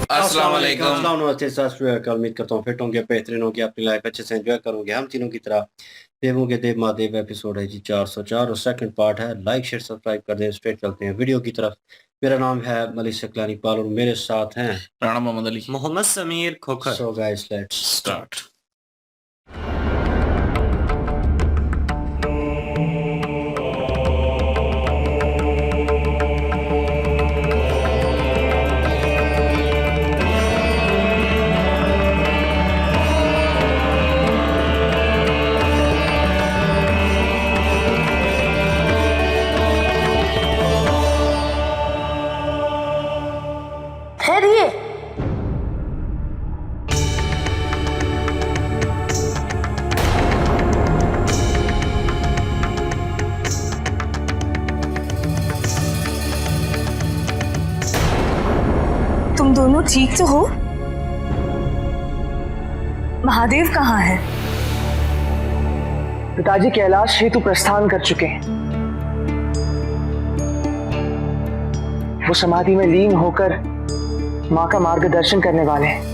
अस्सलाम वालेकुम। अस्सलाम नमस्ते सत श्री अकाल। उम्मीद करता हूँ फिट होंगे, बेहतरीन होंगे, अपनी लाइफ अच्छे से एंजॉय करोगे। हम तीनों की तरह देवों के देव महादेव एपिसोड है जी 404 और सेकंड पार्ट है। लाइक शेयर सब्सक्राइब कर दें। स्ट्रेट चलते हैं वीडियो की तरफ। मेरा नाम है मलिक सकलानी पाल और मेरे साथ हैं Rana Mohammad Ali. Mohammad Sameer Khokhar. So guys let's start. ठहरिए। तुम दोनों ठीक तो हो? महादेव कहाँ है? पिताजी कैलाश हेतु प्रस्थान कर चुके हैं। वो समाधि में लीन होकर मां का मार्गदर्शन करने वाले हैं।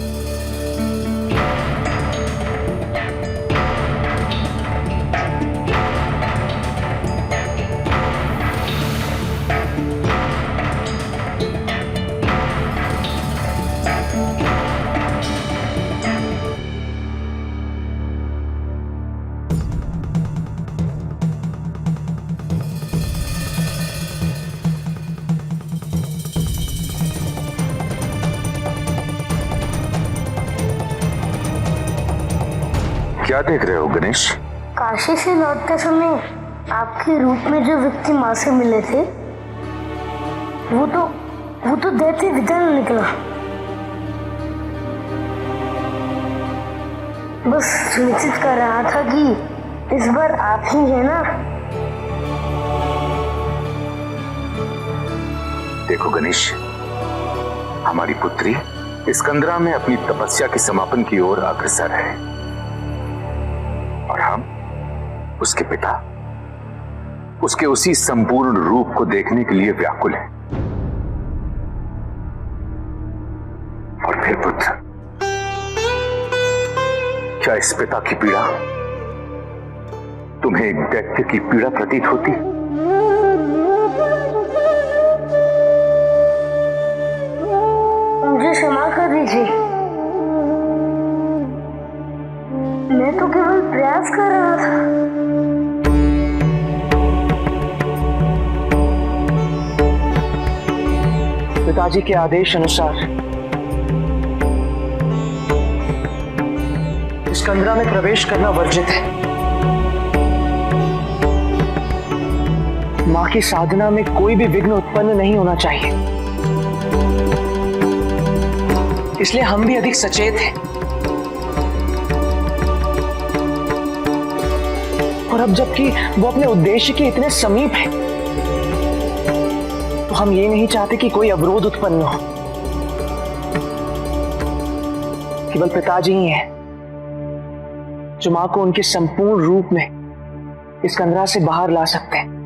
क्या देख रहे हो गणेश? काशी से लौटते समय आपके रूप में जो व्यक्ति माँ से मिले थे वो तो दैत्य विद्या निकला। बस सुनिश्चित कर रहा था कि इस बार आप ही है ना। देखो गणेश, हमारी पुत्री स्कंदरा में अपनी तपस्या के समापन की ओर अग्रसर है और हम उसके पिता उसके उसी संपूर्ण रूप को देखने के लिए व्याकुल हैं। और फिर पुत्र, क्या इस पिता की पीड़ा तुम्हें एक दैत्य की पीड़ा प्रतीत होती? मुझे क्षमा कर दीजिए, मैं तो केवल प्रयास कर रहा था। पिताजी के आदेश अनुसार स्कंदरा में प्रवेश करना वर्जित है। मां की साधना में कोई भी विघ्न उत्पन्न नहीं होना चाहिए, इसलिए हम भी अधिक सचेत हैं। और अब जबकि वो अपने उद्देश्य के इतने समीप है, तो हम ये नहीं चाहते कि कोई अवरोध उत्पन्न हो। केवल पिताजी ही हैं जो मां को उनके संपूर्ण रूप में इस कंदरा से बाहर ला सकते हैं।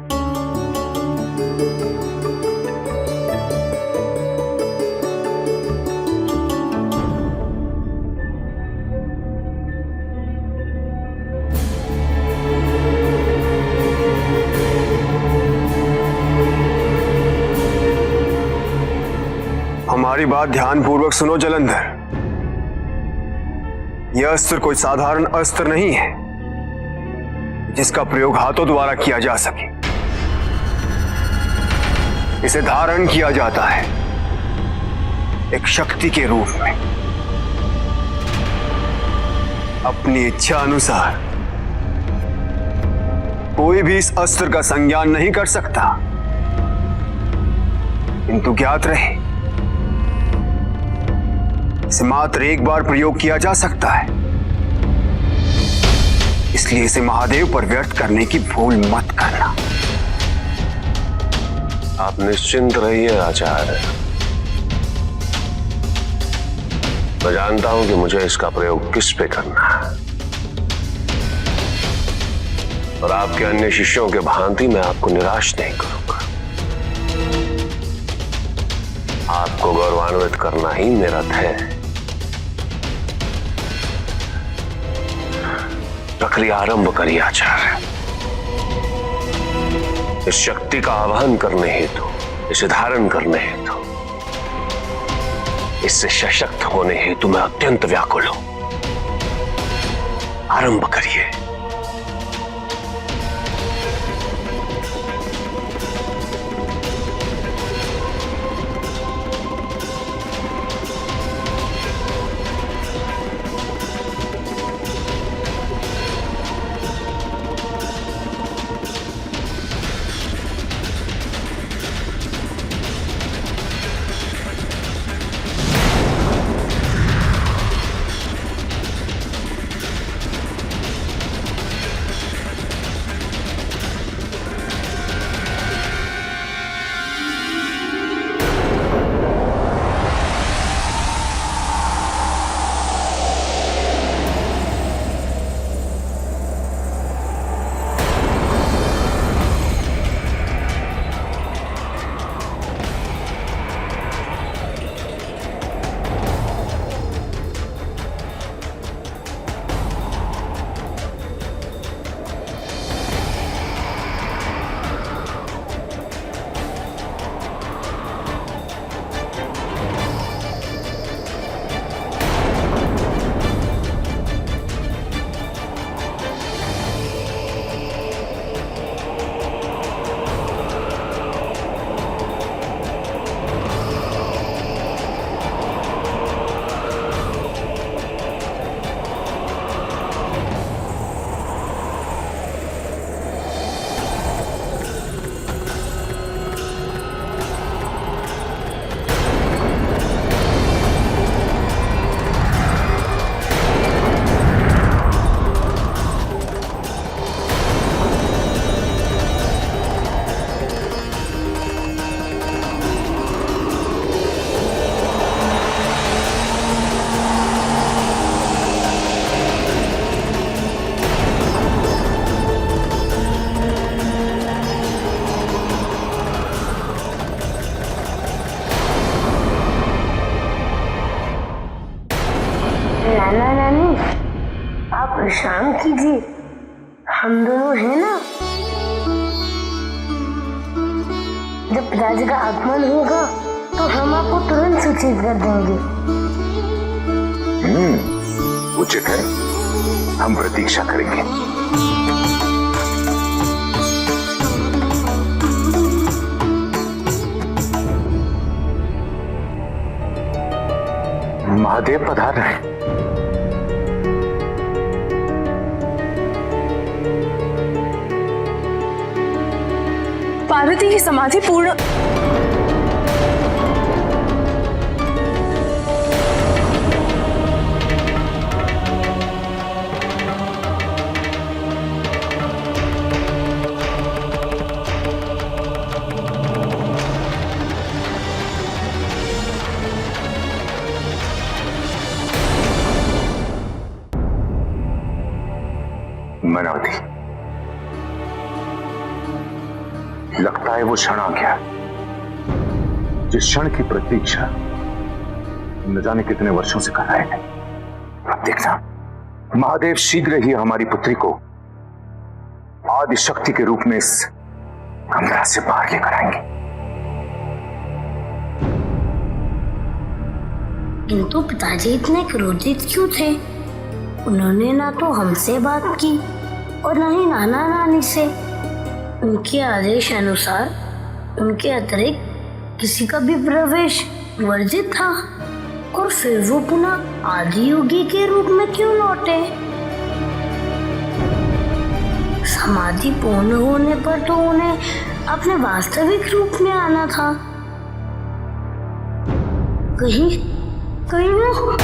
हमारी बात ध्यानपूर्वक सुनो जलंधर। यह अस्त्र कोई साधारण अस्त्र नहीं है जिसका प्रयोग हाथों द्वारा किया जा सके। इसे धारण किया जाता है एक शक्ति के रूप में। अपनी इच्छा अनुसार कोई भी इस अस्त्र का संज्ञान नहीं कर सकता, किंतु ज्ञात रहे इसे मात्र एक बार प्रयोग किया जा सकता है। इसलिए इसे महादेव पर व्यर्थ करने की भूल मत करना। आप निश्चिंत रहिए आचार्य। मैं जानता हूं कि मुझे इसका प्रयोग किस पे करना है और आपके अन्य शिष्यों के भांति मैं आपको निराश नहीं करूंगा। आपको गौरवान्वित करना ही मेरा ध्येय है। प्रक्रिया आरंभ करिए आचार्य। इस शक्ति का आवाहन करने हेतु, इसे धारण करने हेतु, इससे सशक्त होने हेतु मैं अत्यंत व्याकुल हूं। आरंभ करिए। नाना नानी, आप विश्राम कीजिए, हम दोनों हैं ना। जब पिताजी का आगमन होगा तो हम आपको तुरंत सूचित कर देंगे। उचित है, हम प्रतीक्षा करेंगे। महादेव पधार रहे हैं। पार्वती की समाधि पूर्ण। मनावती, लगता है वो क्षण आ गया जिस क्षण की प्रतीक्षा न जाने कितने वर्षों से कर रहे हैं। अब देखना, महादेव शीघ्र ही हमारी पुत्री को आदि शक्ति के रूप में इस कमरा से बाहर लेकर आएंगे। किंतु पिताजी इतने क्रोधित क्यों थे? उन्होंने ना तो हमसे बात की और ना ही नाना नानी से। उनके आदेश अनुसार उनके अतिरिक्त किसी का भी प्रवेश वर्जित था, और फिर वो पुनः आदि योगी के रूप में क्यों लौटे? समाधि पूर्ण होने पर तो उन्हें अपने वास्तविक रूप में आना था। कहीं कहीं वो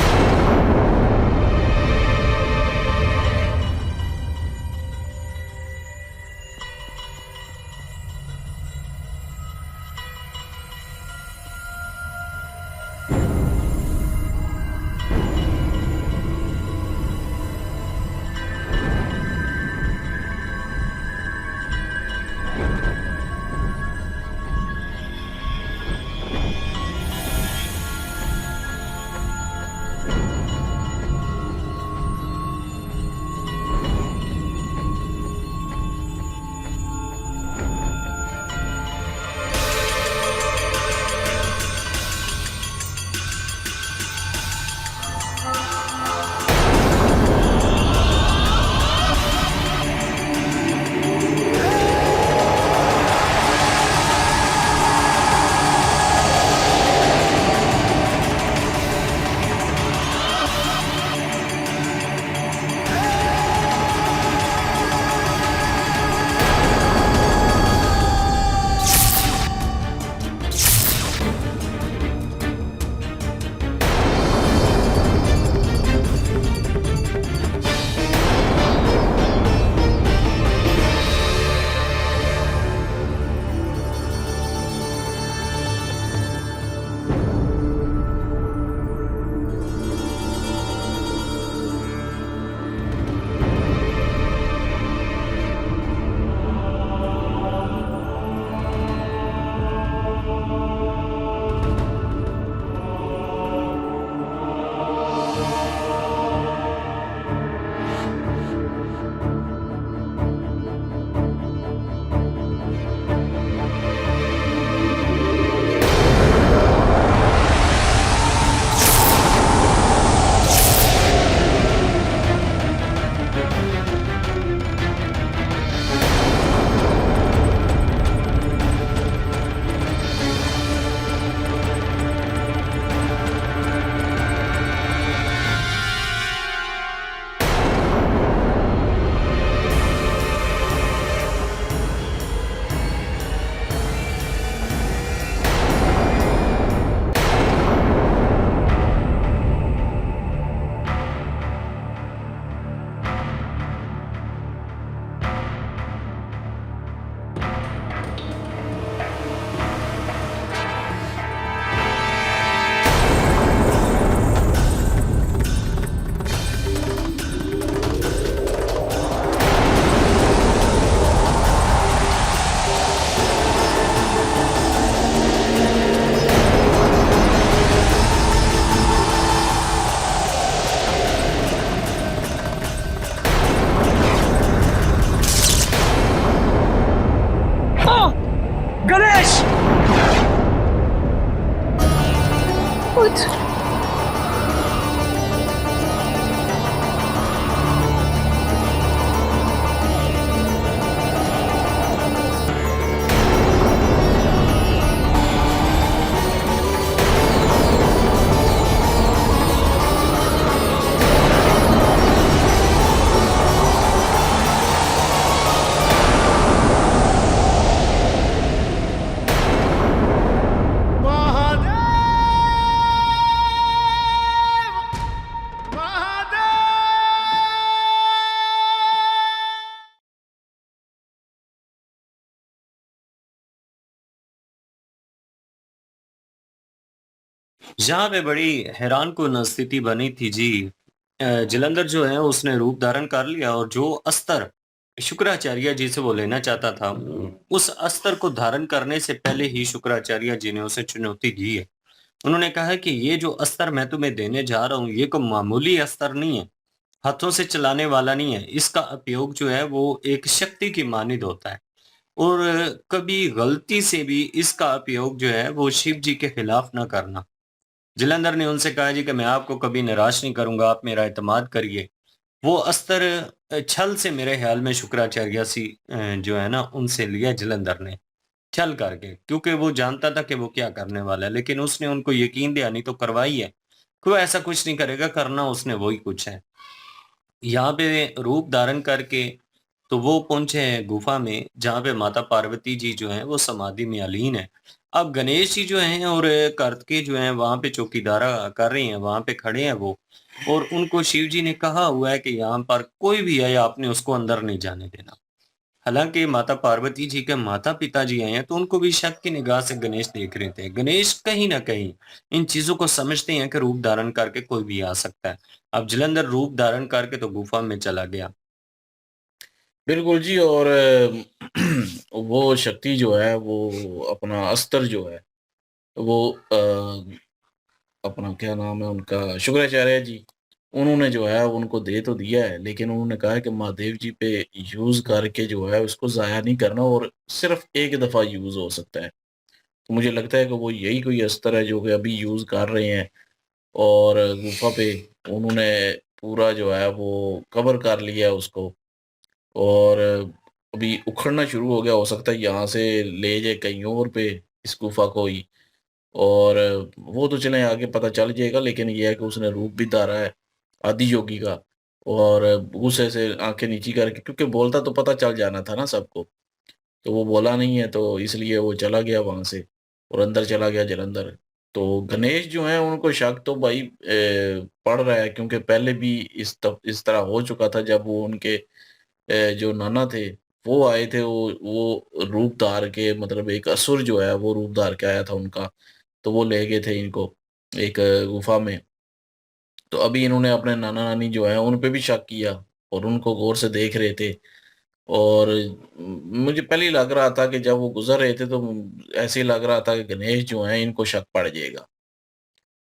गणेश! उठ। यहाँ पे बड़ी हैरानकुन स्थिति बनी थी जी। जलंधर जो है उसने रूप धारण कर लिया और जो अस्त्र शुक्राचार्य जी से वो लेना चाहता था, उस अस्त्र को धारण करने से पहले ही शुक्राचार्य जी ने उसे चुनौती दी है। उन्होंने कहा है कि ये जो अस्त्र मैं तुम्हें देने जा रहा हूँ, ये कोई मामूली अस्त्र नहीं है, हाथों से चलाने वाला नहीं है। इसका उपयोग जो है वो एक शक्ति की मानिद होता है और कभी गलती से भी इसका उपयोग जो है वो शिव जी के खिलाफ ना करना। जलंधर ने उनसे कहा जी कि मैं आपको कभी निराश नहीं करूंगा, आप मेरा एतमाद करिए। वो अस्त्र छल से मेरे ख्याल में शुक्राचार्य जो है ना उनसे लिया जलंधर ने, छल करके, क्योंकि वो जानता था कि वो क्या करने वाला है, लेकिन उसने उनको यकीन दिया नहीं तो करवाई है कि वो ऐसा कुछ नहीं करेगा, करना उसने वही कुछ है। यहाँ पे रूप धारण करके तो वो पहुंचे हैं गुफा में जहाँ पे माता पार्वती जी जो हैं वो समाधि में अलीन है। अब गणेश जी जो हैं और कार्तिकेय जो हैं वहां पे चौकीदारा कर रहे हैं, वहां पे खड़े हैं वो, और उनको शिव जी ने कहा हुआ है कि यहाँ पर कोई भी आए आपने उसको अंदर नहीं जाने देना। हालांकि माता पार्वती जी के माता पिता जी आए हैं तो उनको भी शक की निगाह से गणेश देख रहे थे। गणेश कहीं ना कहीं इन चीजों को समझते हैं कि रूप धारण करके कोई भी आ सकता है। अब जलंधर रूप धारण करके तो गुफा में चला गया। बिल्कुल जी। और वो शक्ति जो है वो अपना अस्त्र जो है वो अपना क्या नाम है उनका, शुक्राचार्य जी, उन्होंने जो है उनको दे तो दिया है, लेकिन उन्होंने कहा है कि महादेव जी पे यूज करके जो है उसको जाया नहीं करना और सिर्फ एक दफा यूज हो सकता है। तो मुझे लगता है कि वो यही कोई अस्त्र है जो कि अभी यूज कर रहे हैं। और गुफा पे उन्होंने पूरा जो है वो कवर कर लिया है उसको। और अभी उखड़ना शुरू हो गया, हो सकता है यहाँ से ले जाए कहीं और पे इस गुफा को ही। और वो तो चले आगे पता चल जाएगा, लेकिन ये है कि उसने रूप भी धारा है आदि योगी का। और गुस्से से आंखें नीची करके, क्योंकि बोलता तो पता चल जाना था ना सबको, तो वो बोला नहीं है, तो इसलिए वो चला गया वहां से और अंदर चला गया जलंधर। तो गणेश जो है उनको शक तो भाई पड़ रहा है, क्योंकि पहले भी इस तरह हो चुका था जब वो उनके जो नाना थे वो आए थे, वो रूप धार के, मतलब एक असुर जो है वो रूप धार के आया था उनका। तो वो ले गए थे इनको एक गुफा में। तो अभी इन्होंने अपने नाना नानी जो है उन पे भी शक किया और उनको गौर से देख रहे थे। और मुझे पहले ही लग रहा था कि जब वो गुजर रहे थे तो ऐसे ही लग रहा था कि गणेश जो है इनको शक पड़ जाएगा।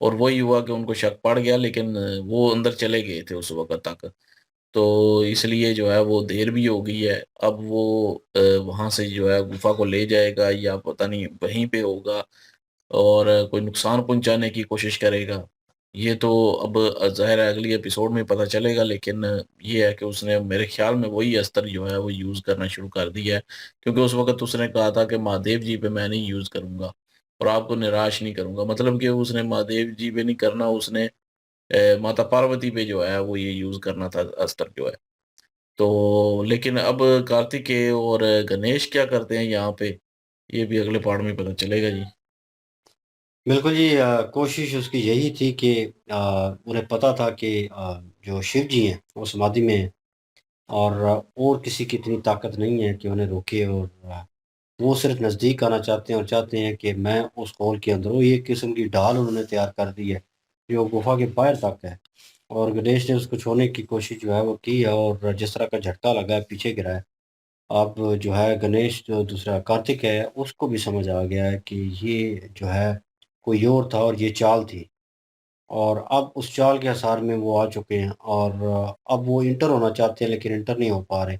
और वही हुआ कि उनको शक पड़ गया, लेकिन वो अंदर चले गए थे उस वक्त तक। तो इसलिए जो है वो देर भी हो गई है। अब वो वहां से जो है गुफा को ले जाएगा या पता नहीं वहीं पे होगा और कोई नुकसान पहुंचाने की कोशिश करेगा। ये तो अब ज़ाहिर है अगली एपिसोड में पता चलेगा, लेकिन ये है कि उसने मेरे ख्याल में वही अस्त्र जो है वो यूज़ करना शुरू कर दिया है। क्योंकि उस वक्त उसने कहा था कि महादेव जी पे मैं नहीं यूज़ करूंगा और आपको निराश नहीं करूंगा, मतलब कि उसने महादेव जी पे नहीं करना, उसने माता पार्वती पे जो है वो ये यूज़ करना था अस्त्र जो है। तो लेकिन अब कार्तिकेय और गणेश क्या करते हैं यहाँ पे, ये भी अगले पार्ट में पता चलेगा जी। बिल्कुल जी, कोशिश उसकी यही थी कि उन्हें पता था कि जो शिव जी हैं वो समाधि में हैं और किसी की इतनी ताकत नहीं है कि उन्हें रोके, और वो सिर्फ नज़दीक आना चाहते हैं और चाहते हैं कि मैं उस हॉल के अंदर हूँ। ये एक किस्म की ढाल उन्होंने तैयार कर दी है जो गुफा के बाहर तक है, और गणेश ने उसको छोड़ने की कोशिश जो है वो की है, और जिस तरह का झटका लगा है पीछे गिरा है। अब जो है गणेश, जो दूसरा कार्तिक है, उसको भी समझ आ गया है कि ये जो है कोई और था और ये चाल थी, और अब उस चाल के आसार में वो आ चुके हैं, और अब वो इंटर होना चाहते हैं लेकिन इंटर नहीं हो पा रहे,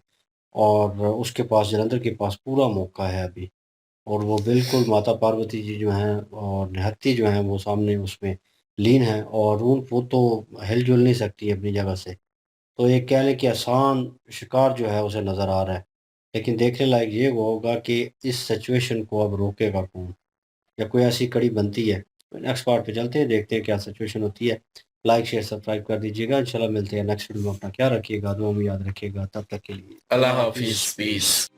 और उसके पास, जलंधर के पास पूरा मौका है अभी। और वो बिल्कुल माता पार्वती जी जो हैं और निहत्ती जो हैं वो सामने उसमें लीन है, और वो तो हिल-जुल नहीं सकती अपनी जगह से। तो एक कह लें कि आसान शिकार जो है उसे नज़र आ रहा है। लेकिन देखने लायक ये वो होगा कि इस सिचुएशन को अब रोकेगा कौन? या कोई ऐसी कड़ी बनती है? नेक्स्ट पार्ट पे चलते हैं, देखते हैं क्या सिचुएशन होती है। लाइक, शेयर, सब्सक्राइब कर दीजिएगा। इंशाल्लाह मिलते हैं नेक्स्ट वीडियो में। अपना ख्याल रखिएगा, दुआ में याद रखिएगा। तब तक के लिए अल्लाह अल्लाह हाफिज़, हाफ़िज़। पीस।